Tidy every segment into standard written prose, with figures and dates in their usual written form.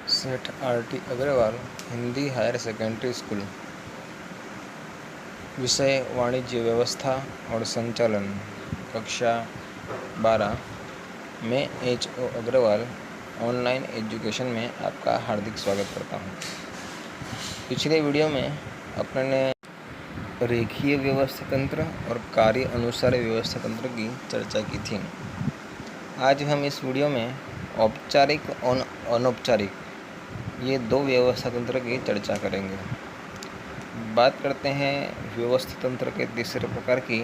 सेठ R T. Agarwal, Hindi higher secondary school. विषय वाणिज्य व्यवस्था और संचालन, कक्षा 12। मैं H.O. अग्रवाल ऑनलाइन एजुकेशन में आपका हार्दिक स्वागत करता हूँ। पिछले वीडियो में अपने रेखीय व्यवस्था तंत्र और कार्य अनुसार व्यवस्था तंत्र की चर्चा की थी। आज हम इस वीडियो में औपचारिक और अनौपचारिक ये दो व्यवस्था तंत्र की चर्चा करेंगे। बात करते हैं व्यवस्था तंत्र के तीसरे प्रकार की,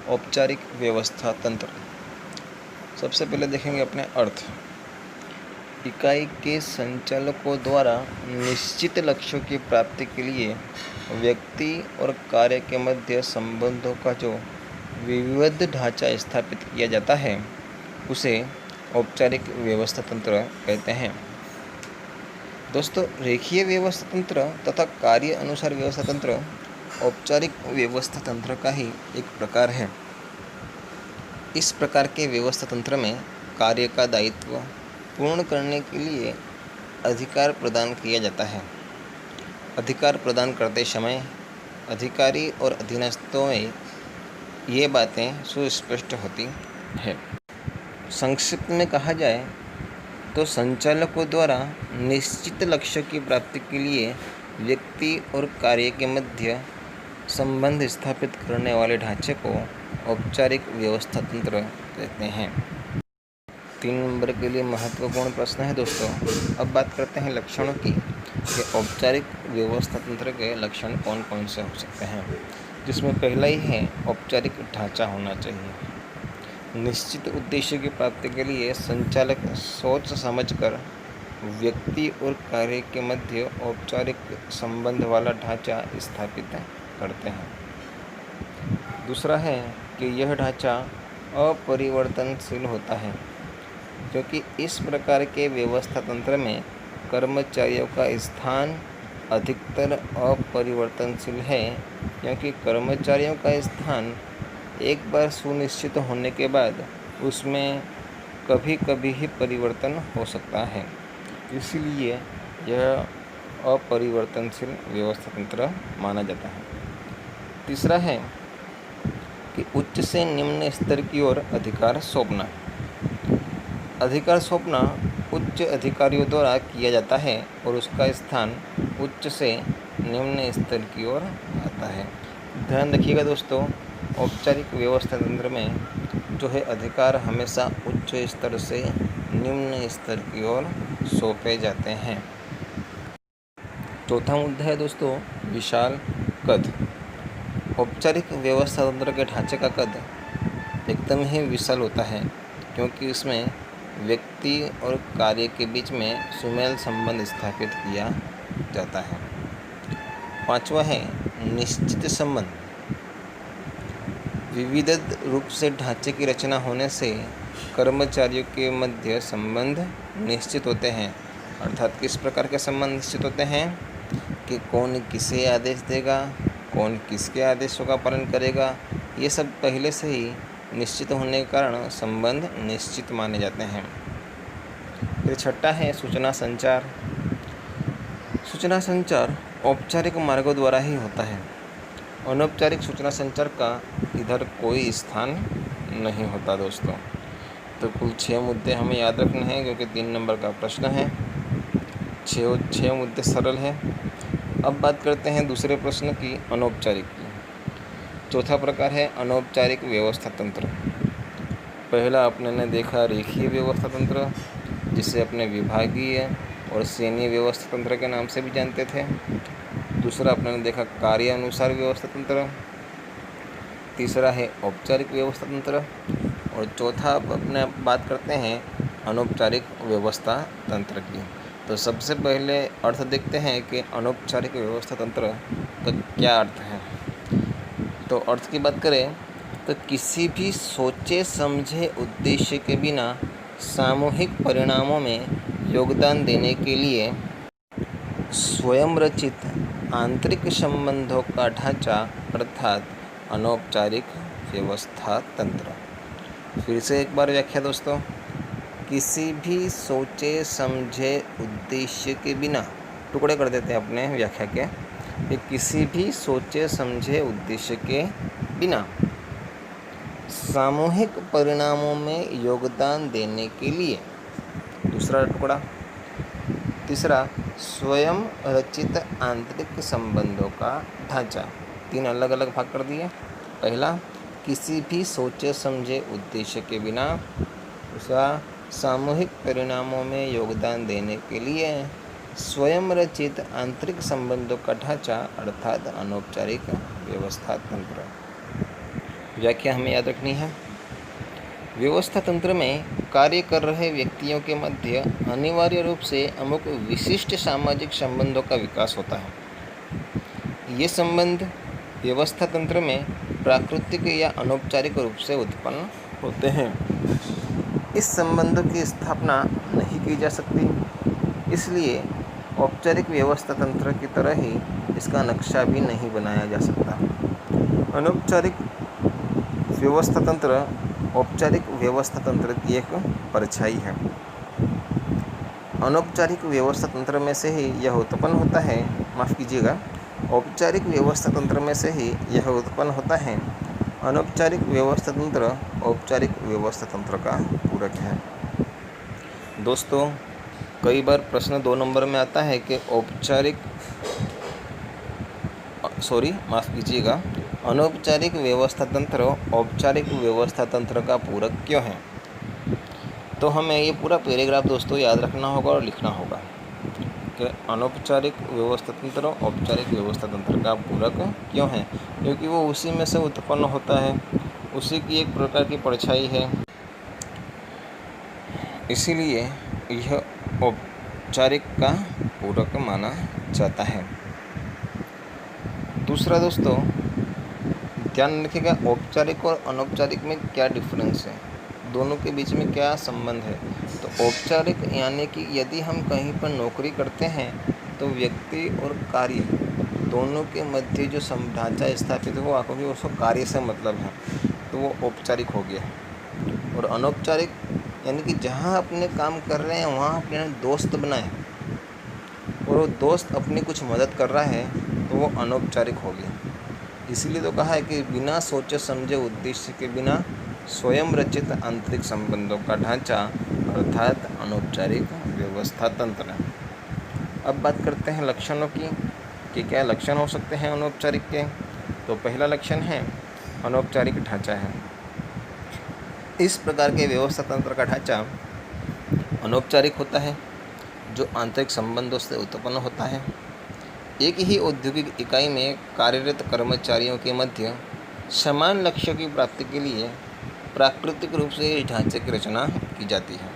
औपचारिक व्यवस्था तंत्र। सबसे पहले देखेंगे अपने अर्थ। इकाई के संचालकों द्वारा निश्चित लक्ष्यों की प्राप्ति के लिए व्यक्ति और कार्य के मध्य संबंधों का जो विविध ढांचा स्थापित किया जाता है उसे औपचारिक व्यवस्था तंत्र कहते हैं। दोस्तों, रेखीय व्यवस्था तंत्र तथा कार्य अनुसार व्यवस्था तंत्र औपचारिक व्यवस्था तंत्र का ही एक प्रकार है। इस प्रकार के व्यवस्था तंत्र में कार्य का दायित्व पूर्ण करने के लिए अधिकार प्रदान किया जाता है। अधिकार प्रदान करते समय अधिकारी और अधीनस्थों में ये बातें सुस्पष्ट होती है। संक्षिप्त में कहा जाए तो संचालकों द्वारा निश्चित लक्ष्य की प्राप्ति के लिए व्यक्ति और कार्य के मध्य संबंध स्थापित करने वाले ढांचे को औपचारिक व्यवस्था तंत्र कहते हैं। 3 नंबर के लिए महत्वपूर्ण प्रश्न है दोस्तों। अब बात करते हैं लक्षणों की कि औपचारिक व्यवस्था तंत्र के लक्षण कौन कौन से हो सकते हैं, जिसमें पहला ही है औपचारिक ढांचा होना चाहिए। निश्चित उद्देश्य की प्राप्ति के लिए संचालक सोच समझकर व्यक्ति और कार्य के मध्य औपचारिक संबंध वाला ढांचा स्थापित करते हैं। दूसरा है कि यह ढांचा अपरिवर्तनशील होता है, क्योंकि इस प्रकार के व्यवस्था तंत्र में कर्मचारियों का स्थान अधिकतर अपरिवर्तनशील है, क्योंकि कर्मचारियों का स्थान एक बार सुनिश्चित होने के बाद उसमें कभी कभी ही परिवर्तन हो सकता है। इसलिए यह अपरिवर्तनशील व्यवस्था तंत्र माना जाता है। तीसरा है कि उच्च से निम्न स्तर की ओर अधिकार सौंपना। अधिकार सौंपना उच्च अधिकारियों द्वारा किया जाता है और उसका स्थान उच्च से निम्न स्तर की ओर आता है। ध्यान रखिएगा दोस्तों, औपचारिक व्यवस्था तंत्र में जो है अधिकार हमेशा उच्च स्तर से निम्न स्तर की ओर सौंपे जाते हैं। चौथा मुद्दा है दोस्तों विशाल कद। औपचारिक व्यवस्था तंत्र के ढांचे का कद एकदम ही विशाल होता है, क्योंकि इसमें व्यक्ति और कार्य के बीच में सुमेल संबंध स्थापित किया जाता है। पांचवा है निश्चित संबंध। विविध रूप से ढांचे की रचना होने से कर्मचारियों के मध्य संबंध निश्चित होते हैं। अर्थात किस प्रकार के संबंध निश्चित होते हैं कि कौन किसे आदेश देगा, कौन किसके आदेशों का पालन करेगा, ये सब पहले से ही निश्चित होने के कारण संबंध निश्चित माने जाते हैं। फिर छठा है सूचना संचार। सूचना संचार औपचारिक मार्गों द्वारा ही होता है। अनौपचारिक सूचना संचार का इधर कोई स्थान नहीं होता दोस्तों। तो कुल 6 मुद्दे हमें याद रखने हैं, क्योंकि 3 नंबर का प्रश्न है। 6 मुद्दे सरल हैं। अब बात करते हैं दूसरे प्रश्न की, अनौपचारिक की। चौथा प्रकार है अनौपचारिक व्यवस्था तंत्र। पहला अपने ने देखा रेखीय व्यवस्था तंत्र, जिसे अपने विभागीय और श्रेणीय व्यवस्था तंत्र के नाम से भी जानते थे। दूसरा अपने ने देखा कार्य अनुसार व्यवस्था तंत्र। तीसरा है औपचारिक व्यवस्था तंत्र। और चौथा अपने बात करते हैं अनौपचारिक व्यवस्था तंत्र की। तो सबसे पहले अर्थ देखते हैं कि अनौपचारिक व्यवस्था तंत्र का क्या अर्थ है। तो अर्थ की बात करें तो किसी भी सोचे समझे उद्देश्य के बिना सामूहिक परिणामों में योगदान देने के लिए स्वयं रचित आंतरिक संबंधों का ढांचा अर्थात अनौपचारिक व्यवस्था तंत्र। फिर से एक बार व्याख्या दोस्तों किसी भी सोचे समझे उद्देश्य के बिना, टुकड़े कर देते हैं अपने व्याख्या के, कि किसी भी सोचे समझे उद्देश्य के बिना सामूहिक परिणामों में योगदान देने के लिए। दूसरा टुकड़ा। तीसरा, स्वयं रचित आंतरिक संबंधों का ढांचा। 3 अलग अलग भाग कर दिए। पहला, किसी भी सोचे समझे उद्देश्य के बिना। दूसरा, सामूहिक परिणामों में योगदान देने के लिए स्वयं रचित आंतरिक संबंधों का ढांचा अर्थात अनौपचारिक व्यवस्था तंत्र। व्याख्या हमें याद रखनी है। व्यवस्था तंत्र में कार्य कर रहे व्यक्तियों के मध्य अनिवार्य रूप से अमुक विशिष्ट सामाजिक संबंधों का विकास होता है। ये संबंध व्यवस्था तंत्र में प्राकृतिक या अनौपचारिक रूप से उत्पन्न होते हैं। इस संबंधों की स्थापना नहीं की जा सकती, इसलिए औपचारिक व्यवस्था तंत्र की तरह ही इसका नक्शा भी नहीं बनाया जा सकता। अनौपचारिक व्यवस्था तंत्र औपचारिक व्यवस्था तंत्र की एक परछाई है। अनौपचारिक व्यवस्था तंत्र में से ही यह उत्पन्न होता है, माफ़ कीजिएगा, औपचारिक व्यवस्था तंत्र में से ही यह उत्पन्न होता है। अनौपचारिक व्यवस्था तंत्र औपचारिक व्यवस्था तंत्र का पूरक है। दोस्तों, कई बार प्रश्न 2 नंबर में आता है कि अनौपचारिक व्यवस्था तंत्र औपचारिक व्यवस्था तंत्र का पूरक क्यों है। तो हमें ये पूरा पैराग्राफ दोस्तों याद रखना होगा और लिखना होगा कि अनौपचारिक व्यवस्था तंत्र औपचारिक व्यवस्था तंत्र का पूरक क्यों है, क्योंकि वो उसी में से उत्पन्न होता है, उसी की एक प्रकार की परछाई है, इसीलिए यह औपचारिक का पूरक माना जाता है। दूसरा दोस्तों, ध्यान रखिएगा, औपचारिक और अनौपचारिक में क्या डिफरेंस है, दोनों के बीच में क्या संबंध है। तो औपचारिक यानी कि यदि हम कहीं पर नौकरी करते हैं तो व्यक्ति और कार्य दोनों के मध्य जो ढांचा स्थापित हुआ, क्योंकि उसको कार्य से मतलब है, तो वो औपचारिक हो गया। और अनौपचारिक यानी कि जहाँ अपने काम कर रहे हैं वहाँ अपने दोस्त बनाए और वो दोस्त अपनी कुछ मदद कर रहा है, तो वो अनौपचारिक हो गया। इसीलिए तो कहा है कि बिना सोचे समझे उद्देश्य के बिना स्वयं रचित आंतरिक संबंधों का ढांचा अर्थात अनौपचारिक व्यवस्था तंत्र। अब बात करते हैं लक्षणों की कि क्या लक्षण हो सकते हैं अनौपचारिक के। तो पहला लक्षण है अनौपचारिक ढांचा है। इस प्रकार के व्यवस्था तंत्र का ढांचा अनौपचारिक होता है, जो आंतरिक संबंधों से उत्पन्न होता है। एक ही औद्योगिक इकाई में कार्यरत कर्मचारियों के मध्य समान लक्ष्यों की प्राप्ति के लिए प्राकृतिक रूप से इस ढांचे की रचना की जाती है,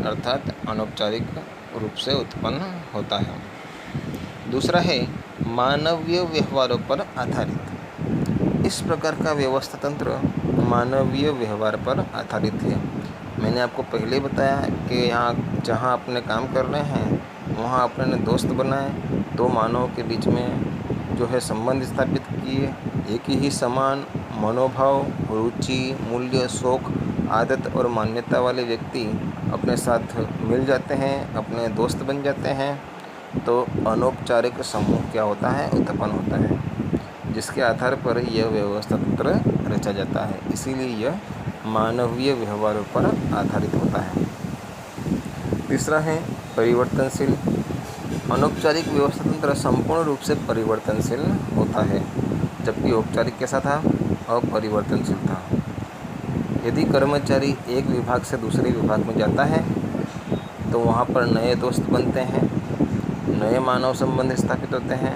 अर्थात अनौपचारिक रूप से उत्पन्न होता है। दूसरा है मानवीय व्यवहारों पर आधारित। इस प्रकार का व्यवस्था तंत्र मानवीय व्यवहार पर आधारित है। मैंने आपको पहले बताया कि यहाँ जहाँ अपने काम कर रहे हैं वहाँ अपने दोस्त बनाए, 2 मानवों के बीच में जो है संबंध स्थापित किए, एक ही समान मनोभाव, रुचि, मूल्य, शौक, आदत और मान्यता वाले व्यक्ति अपने साथ मिल जाते हैं, अपने दोस्त बन जाते हैं, तो अनौपचारिक समूह क्या होता है, उत्पन्न होता है, जिसके आधार पर यह व्यवस्था तंत्र रचा जाता है। इसीलिए यह मानवीय व्यवहारों पर आधारित होता है। तीसरा है परिवर्तनशील। अनौपचारिक व्यवस्था तंत्र संपूर्ण रूप से परिवर्तनशील होता है, जबकि औपचारिक कैसा था, अपरिवर्तनशील था। यदि कर्मचारी एक विभाग से दूसरे विभाग में जाता है तो वहाँ पर नए दोस्त बनते हैं, नए मानव संबंध स्थापित होते हैं,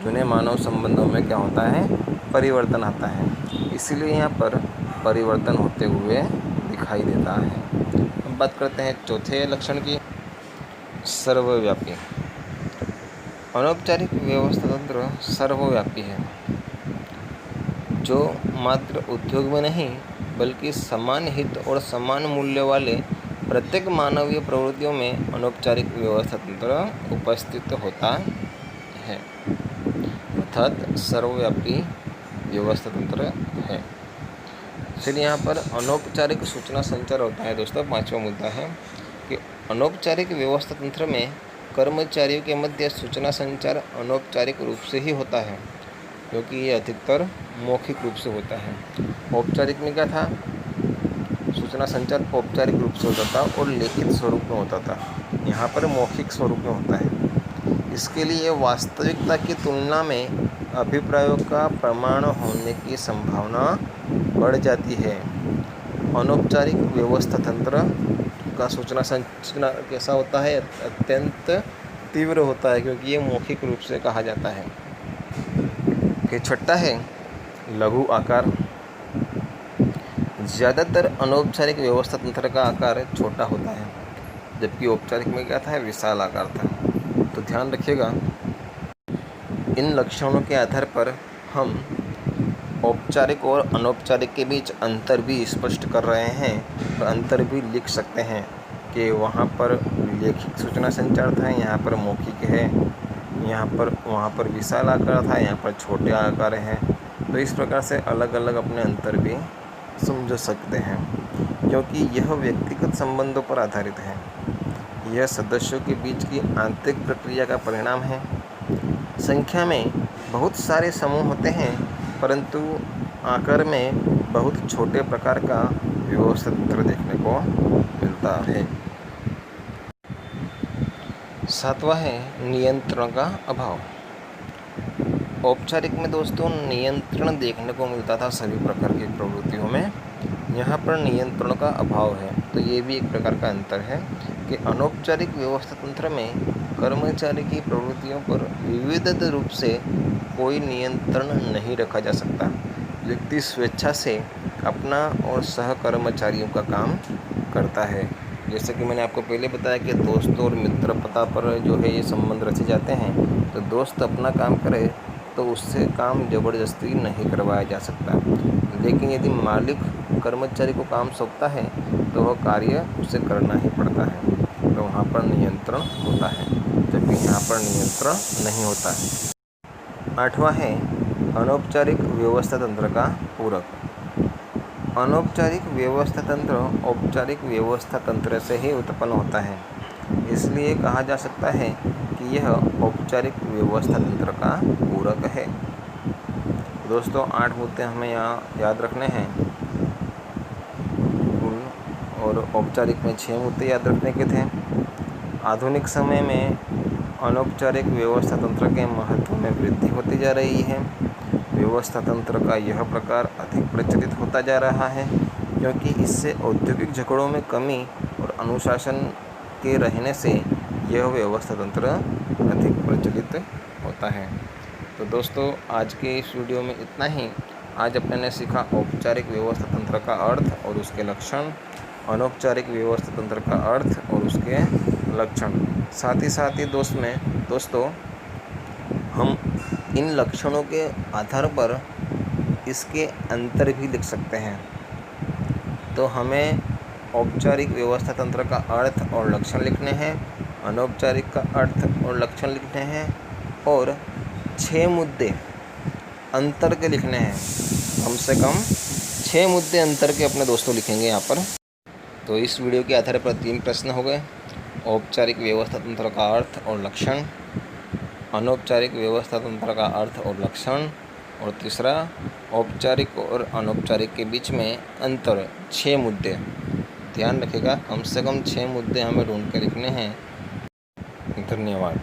जूने मानव संबंधों में क्या होता है, परिवर्तन आता है। इसीलिए यहाँ पर परिवर्तन होते हुए दिखाई देता है। अब बात करते हैं चौथे लक्षण की, सर्वव्यापी। अनौपचारिक व्यवस्था तंत्र सर्वव्यापी है, जो मात्र उद्योग में नहीं बल्कि समान हित और समान मूल्य वाले प्रत्येक मानवीय प्रवृत्तियों में अनौपचारिक व्यवस्था तंत्र उपस्थित होता है, अर्थात सर्वव्यापी व्यवस्था तंत्र है। चलिए यहाँ पर अनौपचारिक सूचना संचार होता है दोस्तों। 5वां मुद्दा है कि अनौपचारिक व्यवस्था तंत्र में कर्मचारियों के मध्य सूचना संचार अनौपचारिक रूप से ही होता है, क्योंकि ये अधिकतर मौखिक रूप से होता है। औपचारिक में क्या था, सूचना संचार औपचारिक रूप से होता था और लिखित स्वरूप में होता था। यहाँ पर मौखिक स्वरूप में होता है। इसके लिए वास्तविकता की तुलना में अभिप्रायों का प्रमाण होने की संभावना बढ़ जाती है। अनौपचारिक व्यवस्था तंत्र का सूचना संचार कैसा होता है, अत्यंत तीव्र होता है, क्योंकि ये मौखिक रूप से कहा जाता है। फिर छठा है लघु आकार। ज़्यादातर अनौपचारिक व्यवस्था तंत्र का आकार छोटा होता है, जबकि औपचारिक में क्या था, विशाल आकार था। तो ध्यान रखिएगा, इन लक्षणों के आधार पर हम औपचारिक और अनौपचारिक के बीच अंतर भी स्पष्ट कर रहे हैं और अंतर भी लिख सकते हैं कि वहाँ पर लेखिक सूचना संचार था, यहाँ पर मौखिक है, वहाँ पर विशाल आकार था, यहाँ पर छोटे आकार है। तो इस प्रकार से अलग अलग अपने अंतर भी समझ सकते हैं, क्योंकि यह व्यक्तिगत संबंधों पर आधारित है। यह सदस्यों के बीच की आंतरिक प्रक्रिया का परिणाम है। संख्या में बहुत सारे समूह होते हैं, परंतु आकार में बहुत छोटे प्रकार का व्यवस्था तंत्र देखने को मिलता है। 7वां है नियंत्रण का अभाव। औपचारिक में दोस्तों नियंत्रण देखने को मिलता था सभी प्रकार की प्रवृत्तियों में, यहाँ पर नियंत्रण का अभाव है। तो ये भी एक प्रकार का अंतर है कि अनौपचारिक व्यवस्था तंत्र में कर्मचारी की प्रवृत्तियों पर विविध रूप से कोई नियंत्रण नहीं रखा जा सकता। व्यक्ति स्वेच्छा से अपना और सहकर्मचारियों का काम करता है। जैसे कि मैंने आपको पहले बताया कि दोस्तों और मित्रता पर जो है ये संबंध रचे जाते हैं। तो दोस्त अपना काम करे तो उससे काम ज़बरदस्ती नहीं करवाया जा सकता, लेकिन यदि मालिक कर्मचारी को काम सौंपता है तो वह कार्य उसे करना ही पड़ता है। तो वहाँ पर नियंत्रण होता है, जबकि यहाँ पर नियंत्रण नहीं होता है। 8वां है अनौपचारिक व्यवस्था तंत्र का पूरक। अनौपचारिक व्यवस्था तंत्र औपचारिक व्यवस्था तंत्र से ही उत्पन्न होता है, इसलिए कहा जा सकता है कि यह औपचारिक व्यवस्था तंत्र का पूरक है। दोस्तों 8 मुद्दे हमें यहाँ याद रखने हैं और औपचारिक में 6 मुद्दे याद रखने के थे। आधुनिक समय में अनौपचारिक व्यवस्था तंत्र के महत्व में वृद्धि होती जा रही है। व्यवस्था तंत्र का यह प्रकार अधिक प्रचलित होता जा रहा है, क्योंकि इससे औद्योगिक झगड़ों में कमी और अनुशासन के रहने से यह व्यवस्था तंत्र अधिक प्रचलित होता है। तो दोस्तों आज के इस वीडियो में इतना ही। आज अपने ने सीखा औपचारिक व्यवस्था तंत्र का अर्थ और उसके लक्षण, अनौपचारिक व्यवस्था तंत्र का अर्थ और उसके लक्षण। साथ ही दोस्तों हम इन लक्षणों के आधार पर इसके अंतर भी लिख सकते हैं। तो हमें औपचारिक व्यवस्था तंत्र का अर्थ और लक्षण लिखने हैं, अनौपचारिक का अर्थ और लक्षण लिखने हैं और 6 मुद्दे अंतर के लिखने हैं। कम से कम 6 मुद्दे अंतर के अपने दोस्तों लिखेंगे यहाँ पर। तो इस वीडियो के आधार पर 3 प्रश्न हो गए। औपचारिक व्यवस्था तंत्र का अर्थ और लक्षण, अनौपचारिक व्यवस्था तंत्र का अर्थ और लक्षण, और तीसरा औपचारिक और अनौपचारिक के बीच में अंतर, 6 मुद्दे। ध्यान रखिएगा, कम से कम 6 मुद्दे हमें ढूंढ के लिखने हैं। धन्यवाद।